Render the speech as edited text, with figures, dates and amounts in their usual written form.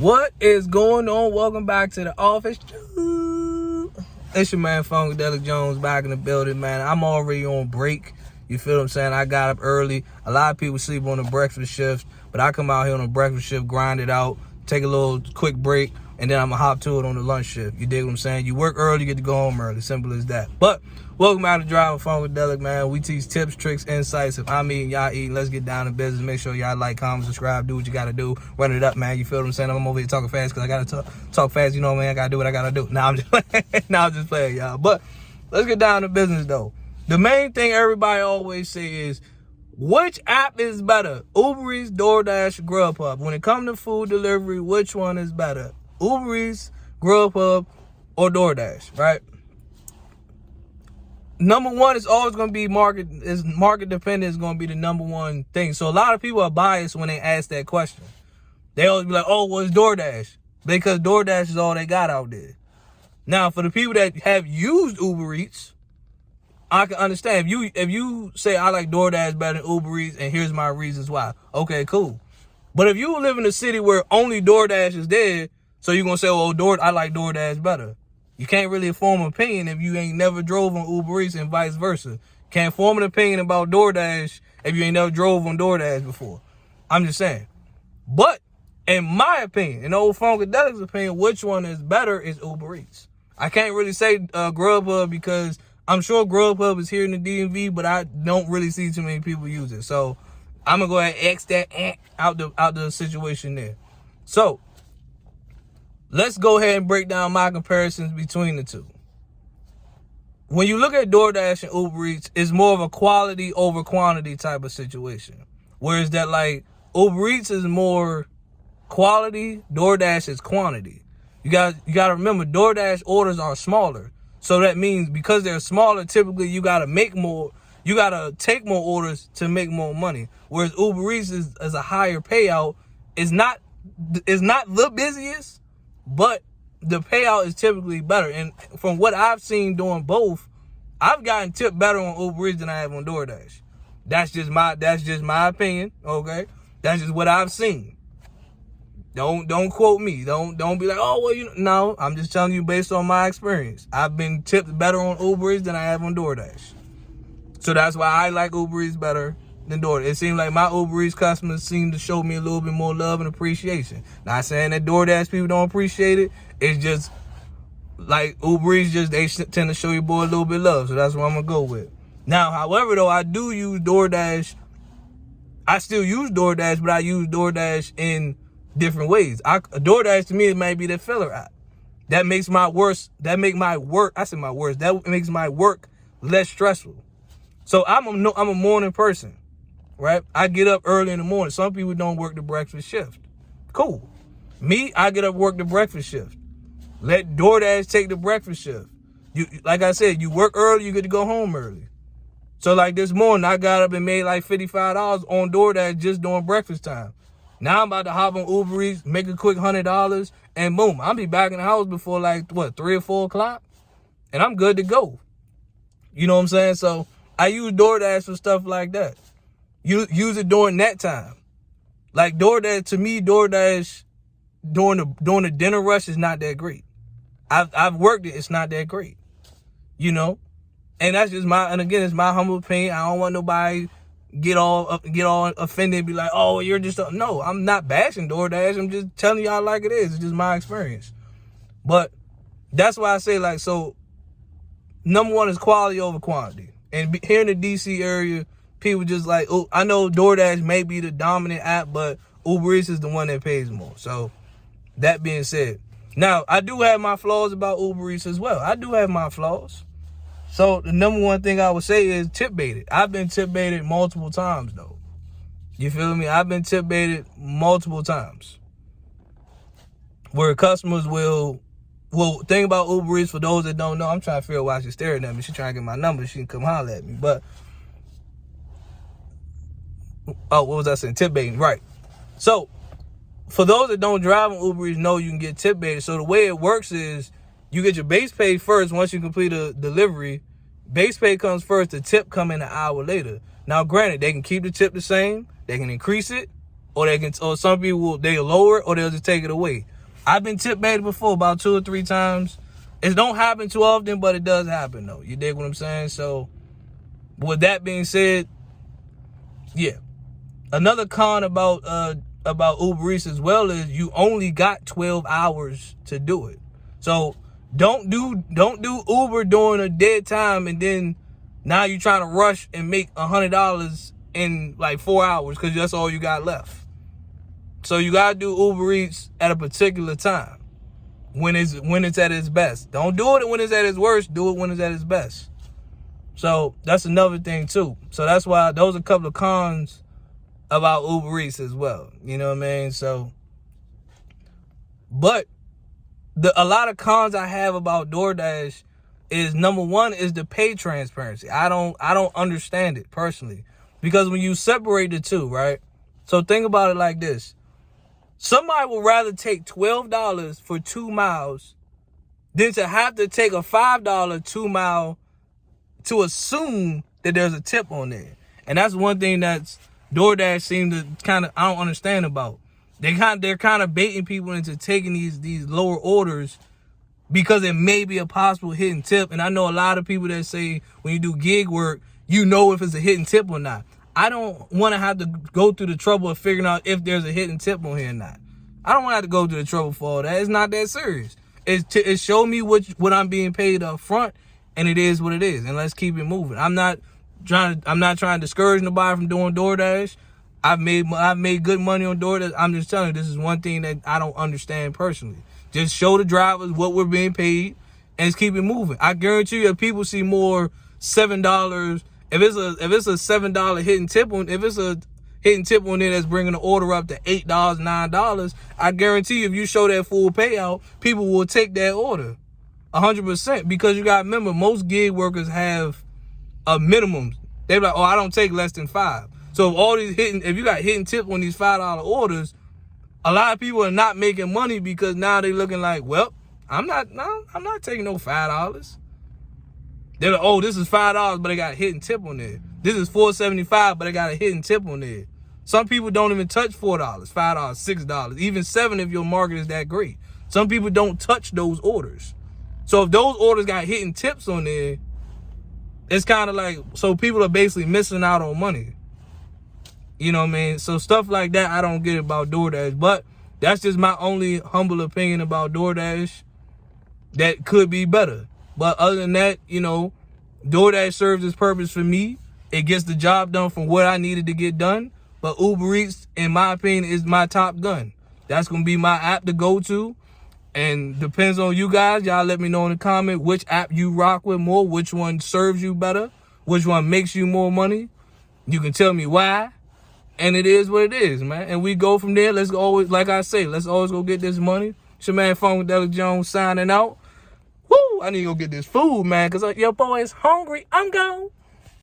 What is going on? Welcome back to the office. It's your man Funkadelic Jones back in the building, man. I'm already on break. You feel what I'm saying? I got up early. A lot of people sleep on the breakfast shift, but I come out here on the breakfast shift, grind it out, take a little quick break, and then I'm going to hop to it on the lunch shift. You dig what I'm saying? You work early, you get to go home early. Simple as that. But welcome out to Drive with Funkadelic, man. We teach tips, tricks, insights. If I'm eating, y'all eating. Let's get down to business. Make sure y'all like, comment, subscribe, do what you got to do. Run it up, man. You feel what I'm saying? I'm over here talking fast because I got to talk fast. You know what I mean? I got to do what I got to do. Now I'm just playing, y'all. But let's get down to business, though. The main thing everybody always say is, which app is better? Uber Eats, Doordash, Grubhub. When it comes to food delivery, which one is better? Uber Eats, Grubhub, or Doordash, right? Number one is always going to be market dependent is going to be the number one thing. So a lot of people are biased when they ask that question. They always be like, oh, well, it's Doordash. Because Doordash is all they got out there. Now, for the people that have used Uber Eats, I can understand. If you say I like Doordash better than Uber Eats and here's my reasons why. Okay, cool. But if you live in a city where only Doordash is there, so you're going to say, oh, I like Doordash better. You can't really form an opinion if you ain't never drove on Uber Eats and vice versa. Can't form an opinion about DoorDash if you ain't never drove on DoorDash before. I'm just saying. But in my opinion, in old Funkadelic's opinion, which one is better is Uber Eats. I can't really say Grubhub because I'm sure Grubhub is here in the DMV, but I don't really see too many people use it. So I'm going to go ahead and X that out the situation there. So let's go ahead and break down my comparisons between the two. When you look at DoorDash and Uber Eats, it's more of a quality over quantity type of situation. Whereas that like Uber Eats is more quality, DoorDash is quantity. You got to remember DoorDash orders are smaller. So that means because they're smaller, typically you got to make more, you got to take more orders to make more money. Whereas Uber Eats is a higher payout. It's not the busiest, but the payout is typically better. And from what I've seen doing both, I've gotten tipped better on Uber Eats than I have on DoorDash. That's just my opinion, okay? That's just what I've seen. Don't quote me. Don't be like, oh, well, no, I'm just telling you based on my experience. I've been tipped better on Uber Eats than I have on DoorDash. So that's why I like Uber Eats better than DoorDash. It seems like my Uber Eats customers seem to show me a little bit more love and appreciation. Not saying that DoorDash people don't appreciate it. It's just like Uber Eats, they tend to show your boy a little bit of love. So that's what I'm going to go with. Now, however, though, I do use DoorDash. I still use DoorDash, but I use DoorDash in different ways. DoorDash to me, it might be the filler app. That makes my work less stressful. So I'm a morning person, right? I get up early in the morning. Some people don't work the breakfast shift. Cool. Me, I get up work the breakfast shift. Let DoorDash take the breakfast shift. Like I said, you work early, you get to go home early. So like this morning, I got up and made like $55 on DoorDash just during breakfast time. Now I'm about to hop on Uber Eats, make a quick $100, and boom, I'll be back in the house before like, 3 or 4 o'clock, and I'm good to go. You know what I'm saying? So I use DoorDash for stuff like that. You use it during that time. Like DoorDash, to me, DoorDash during the dinner rush is not that great. I've worked it, it's not that great. You know? And that's just it's my humble opinion. I don't want nobody get all offended and be like, oh, you're just no, I'm not bashing DoorDash. I'm just telling y'all like it is. It's just my experience. But that's why I say, like, so number one is quality over quantity. And here in the DC area, people just like, oh, I know DoorDash may be the dominant app, but Uber Eats is the one that pays more. So that being said, now I do have my flaws about Uber Eats as well. I do have my flaws. So the number one thing I would say is tip baited. I've been tip baited multiple times, though. You feel me? I've been tip baited multiple times. Where customers will, thing about Uber Eats, for those that don't know, I'm trying to figure out why she's staring at me. She's trying to get my number. She can come holler at me. But, what was I saying? Tip baiting, right. So, for those that don't drive on Uber Eats, know you can get tip baited. So the way it works is, you get your base pay first once you complete a delivery. Base pay comes first, the tip come in an hour later. Now, granted, they can keep the tip the same. They can increase it. or some people they'll lower it or they'll just take it away. I've been tip baited before about 2 or 3 times. It don't happen too often, but it does happen though. You dig what I'm saying? So with that being said, yeah. Another con about Uber Eats as well is you only got 12 hours to do it. So don't do Uber during a dead time and then now you're trying to rush and make $100 in like 4 hours because that's all you got left. So you gotta do Uber Eats at a particular time when it's at its best. Don't do it when it's at its worst. Do it when it's at its best. So that's another thing too. So that's why those are a couple of cons about Uber Eats as well. You know what I mean? So, but a lot of cons I have about DoorDash is, number one is the pay transparency. I don't understand it personally, because when you separate the two, right? So think about it like this. Somebody would rather take $12 for 2 miles than to have to take a $5 2 mile to assume that there's a tip on there. And that's one thing that's DoorDash seemed to kind of, I don't understand about. They're kind of baiting people into taking these lower orders because it may be a possible hidden tip. And I know a lot of people that say when you do gig work, you know if it's a hidden tip or not. I don't want to have to go through the trouble of figuring out if there's a hidden tip on here or not. I don't want to have to go through the trouble for all that. It's not that serious. It show me what I'm being paid up front, and it is what it is. And let's keep it moving. I'm not trying to discourage nobody from doing DoorDash. I've made good money on DoorDash. I'm just telling you, this is one thing that I don't understand personally. Just show the drivers what we're being paid, and let's keep it moving. I guarantee you, if people see more $7. If it's a $7 hidden tip on, if it's a hidden tip on there that's bringing the order up to $8, $9, I guarantee you, if you show that full payout, people will take that order 100%, because you got to remember, most gig workers have a minimum. They're like, oh, I don't take less than 5. So if you got hidden tip on these $5 orders, a lot of people are not making money because now they're looking like, well, I'm not taking no $5. They're like, oh, this is $5, but I got a hidden tip on there. This is $4.75, but I got a hidden tip on there. Some people don't even touch $4, $5, $6, even $7 if your market is that great. Some people don't touch those orders. So if those orders got hidden tips on there, it's kind of like, so people are basically missing out on money. You know what I mean? So stuff like that, I don't get about DoorDash. But that's just my only humble opinion about DoorDash. That could be better. But other than that, you know, DoorDash serves its purpose for me. It gets the job done from what I needed to get done. But Uber Eats, in my opinion, is my top gun. That's going to be my app to go to. And depends on you guys. Y'all let me know in the comment which app you rock with more, which one serves you better, which one makes you more money. You can tell me why. And it is what it is, man. And we go from there. Let's always, like I say, let's always go get this money. It's your man, Funkadelic Jones, signing out. Woo! I need to go get this food, man, because your boy is hungry. I'm gone.